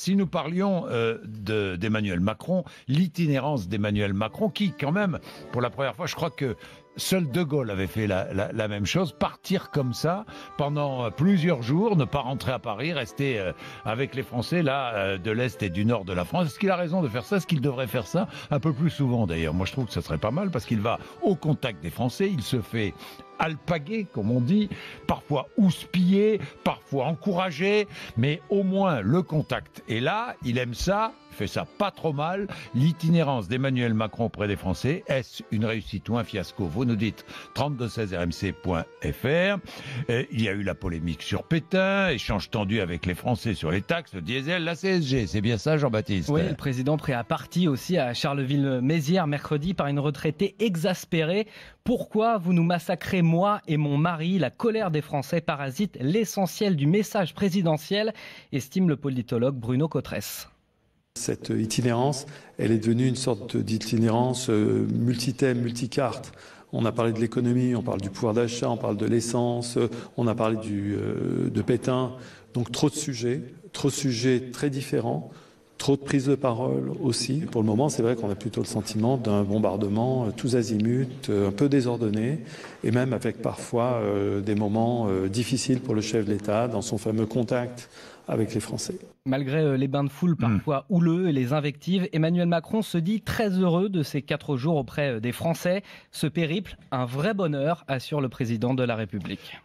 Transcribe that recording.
si nous parlions d'Emmanuel Macron, l'itinérance d'Emmanuel Macron, qui quand même, pour la première fois, je crois que seul De Gaulle avait fait la même chose, partir comme ça pendant plusieurs jours, ne pas rentrer à Paris, rester avec les Français là de l'Est et du Nord de la France. Est-ce qu'il a raison de faire ça? Est-ce qu'il devrait faire ça un peu plus souvent d'ailleurs? Moi je trouve que ça serait pas mal parce qu'il va au contact des Français, il se fait alpaguer, comme on dit, parfois houspiller, parfois encourager, mais au moins le contact. Et là, il aime ça, il fait ça pas trop mal. L'itinérance d'Emmanuel Macron auprès des Français, est-ce une réussite ou un fiasco? Vous nous dites 3216rmc.fr. Il y a eu la polémique sur Pétain, échange tendu avec les Français sur les taxes, le diesel, la CSG. C'est bien ça, Jean-Baptiste? Oui, le président pris à partie aussi à Charleville-Mézières mercredi par une retraitée exaspérée. Pourquoi vous nous massacrez, moi et mon mari? La colère des Français parasite l'essentiel du message présidentiel, estime le politologue Bruno Cotresse. Cette itinérance, elle est devenue une sorte d'itinérance multithème, multicarte. On a parlé de l'économie, on parle du pouvoir d'achat, on parle de l'essence, on a parlé de Pétain. Donc trop de sujets très différents. Trop de prises de parole aussi. Pour le moment, c'est vrai qu'on a plutôt le sentiment d'un bombardement tous azimuts, un peu désordonné, et même avec parfois des moments difficiles pour le chef de l'État dans son fameux contact avec les Français. Malgré les bains de foule parfois houleux et les invectives, Emmanuel Macron se dit très heureux de ces 4 jours auprès des Français. Ce périple, un vrai bonheur, assure le président de la République.